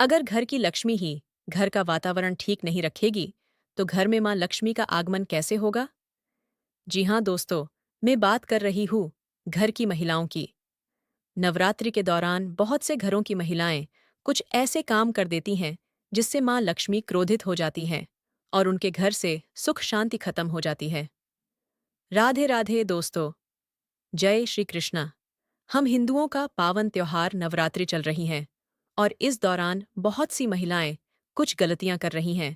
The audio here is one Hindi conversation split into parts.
अगर घर की लक्ष्मी ही घर का वातावरण ठीक नहीं रखेगी, तो घर में मां लक्ष्मी का आगमन कैसे होगा? जी हाँ दोस्तों, मैं बात कर रही हूँ घर की महिलाओं की। नवरात्रि के दौरान बहुत से घरों की महिलाएं कुछ ऐसे काम कर देती हैं जिससे मां लक्ष्मी क्रोधित हो जाती हैं और उनके घर से सुख शांति खत्म हो जाती है। राधे राधे दोस्तों, जय श्री कृष्णा। हम हिंदुओं का पावन त्योहार नवरात्रि चल रही हैं और इस दौरान बहुत सी महिलाएं कुछ गलतियां कर रही हैं।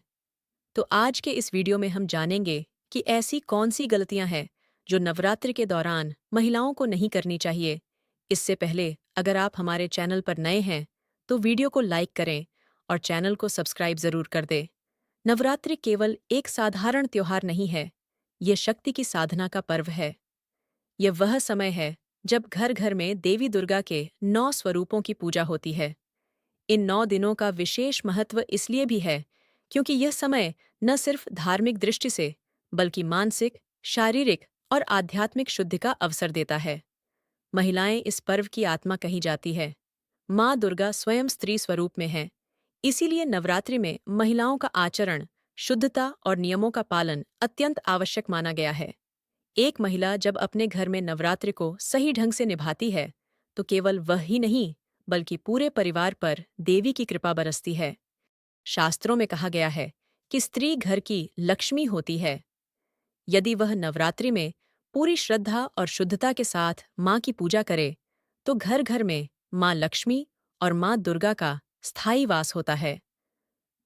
तो आज के इस वीडियो में हम जानेंगे कि ऐसी कौन सी गलतियां हैं जो नवरात्रि के दौरान महिलाओं को नहीं करनी चाहिए। इससे पहले अगर आप हमारे चैनल पर नए हैं तो वीडियो को लाइक करें और चैनल को सब्सक्राइब जरूर कर दें। नवरात्रि केवल एक साधारण त्योहार नहीं है, ये शक्ति की साधना का पर्व है। यह वह समय है जब घर घर में देवी दुर्गा के 9 स्वरूपों की पूजा होती है। इन 9 दिनों का विशेष महत्व इसलिए भी है क्योंकि यह समय न सिर्फ धार्मिक दृष्टि से बल्कि मानसिक, शारीरिक और आध्यात्मिक शुद्धि का अवसर देता है। महिलाएं इस पर्व की आत्मा कही जाती है। माँ दुर्गा स्वयं स्त्री स्वरूप में है, इसीलिए नवरात्रि में महिलाओं का आचरण, शुद्धता और नियमों का पालन अत्यंत आवश्यक माना गया है। एक महिला जब अपने घर में नवरात्रि को सही ढंग से निभाती है, तो केवल वह ही नहीं, बल्कि पूरे परिवार पर देवी की कृपा बरसती है। शास्त्रों में कहा गया है कि स्त्री घर की लक्ष्मी होती है। यदि वह नवरात्रि में पूरी श्रद्धा और शुद्धता के साथ माँ की पूजा करे, तो घर घर में माँ लक्ष्मी और माँ दुर्गा का स्थायी वास होता है।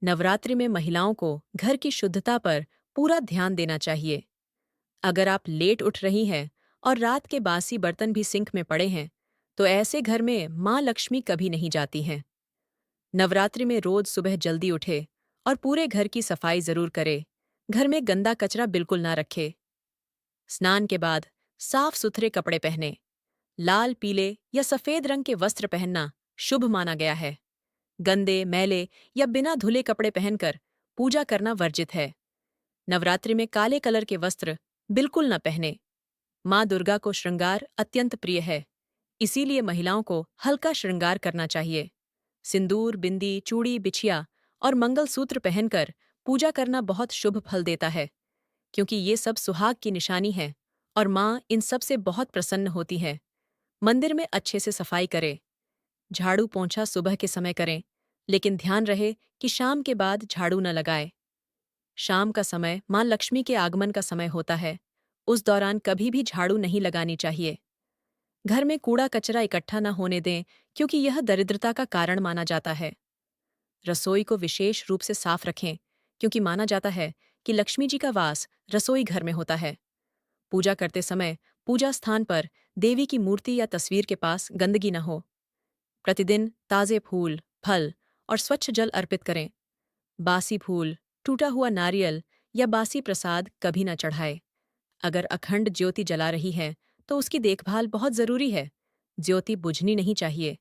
नवरात्रि में महिलाओं को घर की शुद्धता पर पूरा ध्यान देना चाहिए। अगर आप लेट उठ रही हैं और रात के बासी बर्तन भी सिंक में पड़े हैं, तो ऐसे घर में माँ लक्ष्मी कभी नहीं जाती हैं। नवरात्रि में रोज सुबह जल्दी उठे और पूरे घर की सफाई जरूर करे। घर में गंदा कचरा बिल्कुल ना रखे। स्नान के बाद साफ सुथरे कपड़े पहने। लाल, पीले या सफेद रंग के वस्त्र पहनना शुभ माना गया है। गंदे, मैले या बिना धुले कपड़े पहनकर पूजा करना वर्जित है। नवरात्रि में काले कलर के वस्त्र बिल्कुल न पहने। माँ दुर्गा को श्रृंगार अत्यंत प्रिय है, इसीलिए महिलाओं को हल्का श्रृंगार करना चाहिए। सिंदूर, बिंदी, चूड़ी, बिछिया और मंगलसूत्र पहनकर पूजा करना बहुत शुभ फल देता है, क्योंकि ये सब सुहाग की निशानी है और माँ इन सब से बहुत प्रसन्न होती है। मंदिर में अच्छे से सफाई करें। झाड़ू पोंछा सुबह के समय करें, लेकिन ध्यान रहे कि शाम के बाद झाड़ू न लगाए। शाम का समय माँ लक्ष्मी के आगमन का समय होता है, उस दौरान कभी भी झाड़ू नहीं लगानी चाहिए। घर में कूड़ा कचरा इकट्ठा न होने दें, क्योंकि यह दरिद्रता का कारण माना जाता है। रसोई को विशेष रूप से साफ रखें, क्योंकि माना जाता है कि लक्ष्मी जी का वास रसोई घर में होता है। पूजा करते समय पूजा स्थान पर देवी की मूर्ति या तस्वीर के पास गंदगी न हो। प्रतिदिन ताजे फूल, फल और स्वच्छ जल अर्पित करें। बासी फूल, टूटा हुआ नारियल या बासी प्रसाद कभी न चढ़ाए। अगर अखंड ज्योति जला रही है, तो उसकी देखभाल बहुत जरूरी है। ज्योति बुझनी नहीं चाहिए,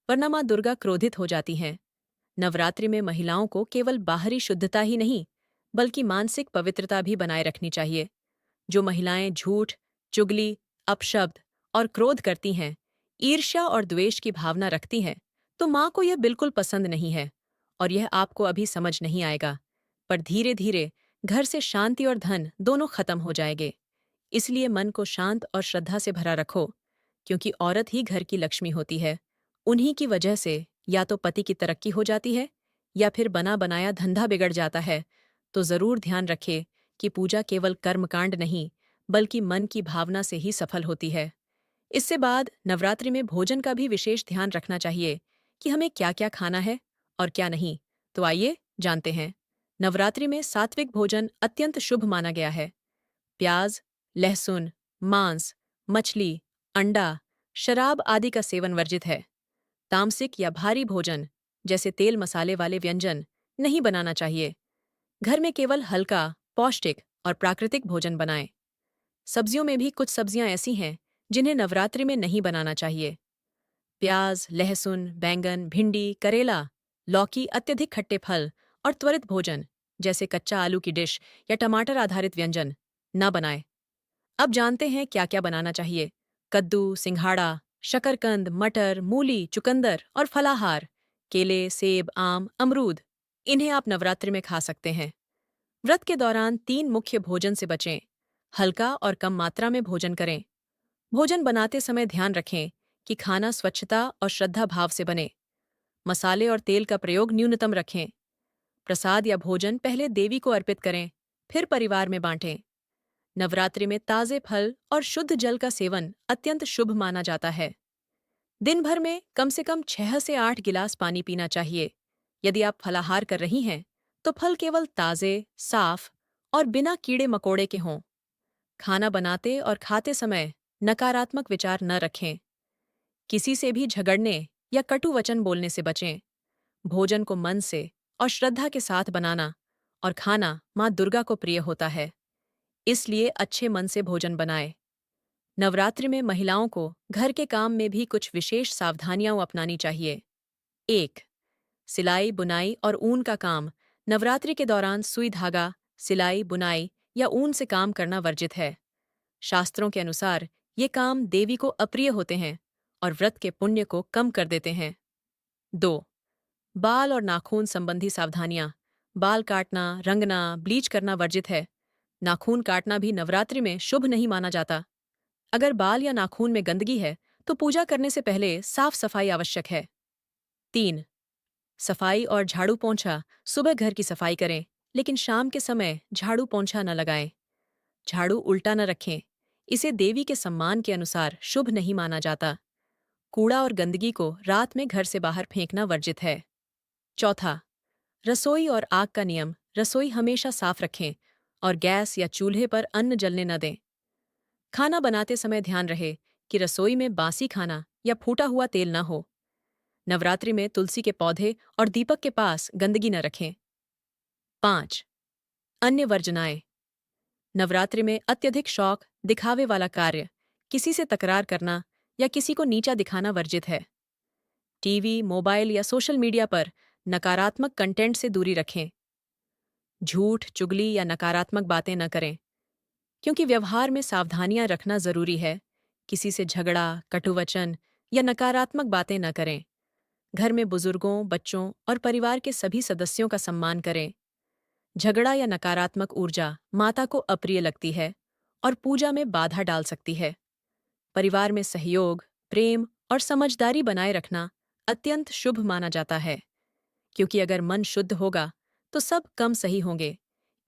वरना माँ दुर्गा क्रोधित हो जाती हैं। नवरात्रि में महिलाओं को केवल बाहरी शुद्धता ही नहीं, बल्कि मानसिक पवित्रता भी बनाए रखनी चाहिए। जो महिलाएं झूठ, चुगली, अपशब्द और क्रोध करती हैं, ईर्ष्या और द्वेष की भावना रखती हैं, तो माँ को यह बिल्कुल पसंद नहीं है और यह आपको अभी समझ नहीं आएगा, पर धीरे धीरे घर से शांति और धन दोनों खत्म हो जाएंगे। इसलिए मन को शांत और श्रद्धा से भरा रखो, क्योंकि औरत ही घर की लक्ष्मी होती है। उन्हीं की वजह से या तो पति की तरक्की हो जाती है या फिर बना बनाया धंधा बिगड़ जाता है। तो जरूर ध्यान रखें कि पूजा केवल कर्मकांड नहीं, बल्कि मन की भावना से ही सफल होती है। इससे बाद नवरात्रि में भोजन का भी विशेष ध्यान रखना चाहिए कि हमें क्या क्या खाना है और क्या नहीं। तो आइए जानते हैं। नवरात्रि में सात्विक भोजन अत्यंत शुभ माना गया है। प्याज, लहसुन, मांस, मछली, अंडा, शराब आदि का सेवन वर्जित है। तामसिक या भारी भोजन जैसे तेल मसाले वाले व्यंजन नहीं बनाना चाहिए। घर में केवल हल्का, पौष्टिक और प्राकृतिक भोजन बनाएं। सब्जियों में भी कुछ सब्जियां ऐसी हैं जिन्हें नवरात्रि में नहीं बनाना चाहिए। प्याज, लहसुन, बैंगन, भिंडी, करेला, लौकी, अत्यधिक खट्टे फल और त्वरित भोजन जैसे कच्चा आलू की डिश या टमाटर आधारित व्यंजन न बनाएं। अब जानते हैं क्या क्या बनाना चाहिए। कद्दू, सिंघाड़ा, शकरकंद, मटर, मूली, चुकंदर और फलाहार केले, सेब, आम, अमरूद, इन्हें आप नवरात्रि में खा सकते हैं। व्रत के दौरान 3 मुख्य भोजन से बचें। हल्का और कम मात्रा में भोजन करें। भोजन बनाते समय ध्यान रखें कि खाना स्वच्छता और श्रद्धा भाव से बने। मसाले और तेल का प्रयोग न्यूनतम रखें। प्रसाद या भोजन पहले देवी को अर्पित करें, फिर परिवार में बांटें। नवरात्रि में ताजे फल और शुद्ध जल का सेवन अत्यंत शुभ माना जाता है। दिन भर में कम से कम 6 से 8 गिलास पानी पीना चाहिए। यदि आप फलाहार कर रही हैं, तो फल केवल ताजे, साफ और बिना कीड़े मकोड़े के हों। खाना बनाते और खाते समय नकारात्मक विचार न रखें। किसी से भी झगड़ने या कटु वचन बोलने से बचें। भोजन को मन से और श्रद्धा के साथ बनाना और खाना माँ दुर्गा को प्रिय होता है, इसलिए अच्छे मन से भोजन बनाएं। नवरात्रि में महिलाओं को घर के काम में भी कुछ विशेष सावधानियां अपनानी चाहिए। 1. सिलाई, बुनाई और ऊन का काम। नवरात्रि के दौरान सुई धागा, सिलाई, बुनाई या ऊन से काम करना वर्जित है। शास्त्रों के अनुसार ये काम देवी को अप्रिय होते हैं और व्रत के पुण्य को कम कर देते हैं। 2. बाल और नाखून संबंधी सावधानियां। बाल काटना, रंगना, ब्लीच करना वर्जित है। नाखून काटना भी नवरात्रि में शुभ नहीं माना जाता। अगर बाल या नाखून में गंदगी है, तो पूजा करने से पहले साफ सफाई आवश्यक है। 3. सफाई और झाड़ू पोंछा। सुबह घर की सफाई करें, लेकिन शाम के समय झाड़ू पोंछा न लगाएं। झाड़ू उल्टा न रखें, इसे देवी के सम्मान के अनुसार शुभ नहीं माना जाता। कूड़ा और गंदगी को रात में घर से बाहर फेंकना वर्जित है। 4. रसोई और आग का नियम। रसोई हमेशा साफ रखें और गैस या चूल्हे पर अन्न जलने न दें। खाना बनाते समय ध्यान रहे कि रसोई में बासी खाना या फूटा हुआ तेल न हो। नवरात्रि में तुलसी के पौधे और दीपक के पास गंदगी न रखें। 5. अन्य वर्जनाएं। नवरात्रि में अत्यधिक शौक, दिखावे वाला कार्य, किसी से तकरार करना या किसी को नीचा दिखाना वर्जित है। टीवी, मोबाइल या सोशल मीडिया पर नकारात्मक कंटेंट से दूरी रखें। झूठ, चुगली या नकारात्मक बातें न करें, क्योंकि व्यवहार में सावधानियां रखना जरूरी है। किसी से झगड़ा, कटुवचन या नकारात्मक बातें न करें। घर में बुजुर्गों, बच्चों और परिवार के सभी सदस्यों का सम्मान करें। झगड़ा या नकारात्मक ऊर्जा माता को अप्रिय लगती है और पूजा में बाधा डाल सकती है। परिवार में सहयोग, प्रेम और समझदारी बनाए रखना अत्यंत शुभ माना जाता है, क्योंकि अगर मन शुद्ध होगा तो सब कम सही होंगे।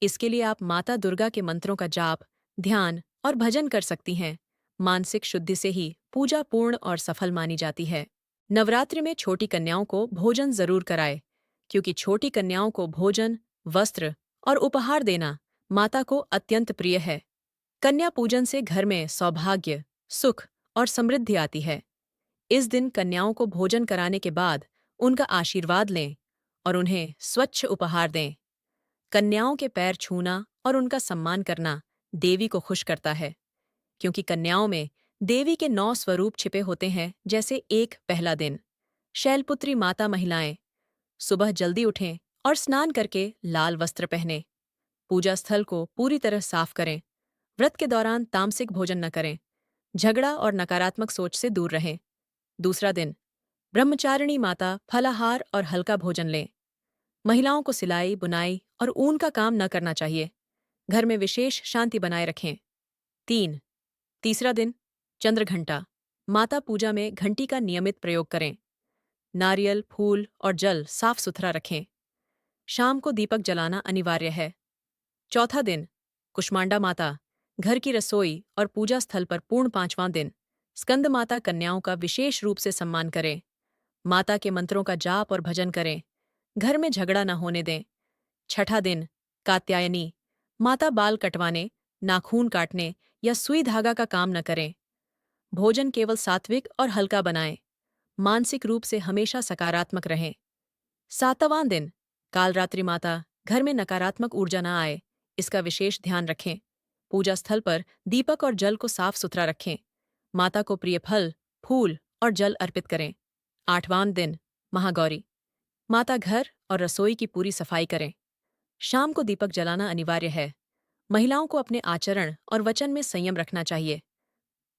इसके लिए आप माता दुर्गा के मंत्रों का जाप, ध्यान और भजन कर सकती हैं। मानसिक शुद्धि से ही पूजा पूर्ण और सफल मानी जाती है। नवरात्रि में छोटी कन्याओं को भोजन जरूर कराएं, क्योंकि छोटी कन्याओं को भोजन, वस्त्र और उपहार देना माता को अत्यंत प्रिय है। कन्या पूजन से घर में सौभाग्य, सुख और समृद्धि आती है। इस दिन कन्याओं को भोजन कराने के बाद उनका आशीर्वाद लें और उन्हें स्वच्छ उपहार दें। कन्याओं के पैर छूना और उनका सम्मान करना देवी को खुश करता है, क्योंकि कन्याओं में देवी के 9 स्वरूप छिपे होते हैं। जैसे 1. पहला दिन। शैलपुत्री माता महिलाएं सुबह जल्दी उठें और स्नान करके लाल वस्त्र पहनें। पूजा स्थल को पूरी तरह साफ करें। व्रत के दौरान तामसिक भोजन न करें। झगड़ा और नकारात्मक सोच से दूर रहें। दूसरा दिन। ब्रह्मचारिणी माता फलाहार और हल्का भोजन लें। महिलाओं को सिलाई, बुनाई और ऊन का काम न करना चाहिए। घर में विशेष शांति बनाए रखें। 3. तीसरा दिन। चंद्रघंटा। माता पूजा में घंटी का नियमित प्रयोग करें। नारियल, फूल और जल साफ सुथरा रखें। शाम को दीपक जलाना अनिवार्य है। चौथा दिन। कुष्मांडा माता। घर की रसोई और पूजा स्थल पर पूर्ण 5वां दिन। स्कंद माता कन्याओं का विशेष रूप से सम्मान करें। माता के मंत्रों का जाप और भजन करें। घर में झगड़ा न होने दें। छठा दिन। कात्यायनी। माता बाल कटवाने, नाखून काटने या सुई धागा का काम न करें। भोजन केवल सात्विक और हल्का बनाएं। मानसिक रूप से हमेशा सकारात्मक रहें। 7वां दिन। कालरात्रि माता। घर में नकारात्मक ऊर्जा न आए, इसका विशेष ध्यान रखें। पूजा स्थल पर दीपक और जल को साफ सुथरा रखें। माता को प्रिय फल, फूल और जल अर्पित करें। 8वां दिन। महागौरी। माता घर और रसोई की पूरी सफाई करें। शाम को दीपक जलाना अनिवार्य है। महिलाओं को अपने आचरण और वचन में संयम रखना चाहिए।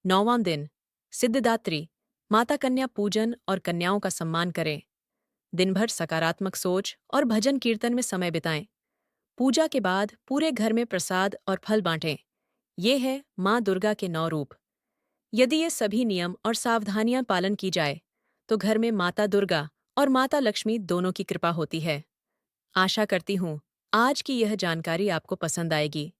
9वां दिन। सिद्धिदात्री। माता कन्या पूजन और कन्याओं का सम्मान करें। दिन भर सकारात्मक सोच और भजन कीर्तन में समय बिताएं। पूजा के बाद पूरे घर में प्रसाद और फल बांटें। ये है माँ दुर्गा के 9 रूप। यदि ये सभी नियम और सावधानियां पालन की जाए तो घर में माता दुर्गा और माता लक्ष्मी दोनों की कृपा होती है। आशा करती हूँ आज की यह जानकारी आपको पसंद आएगी।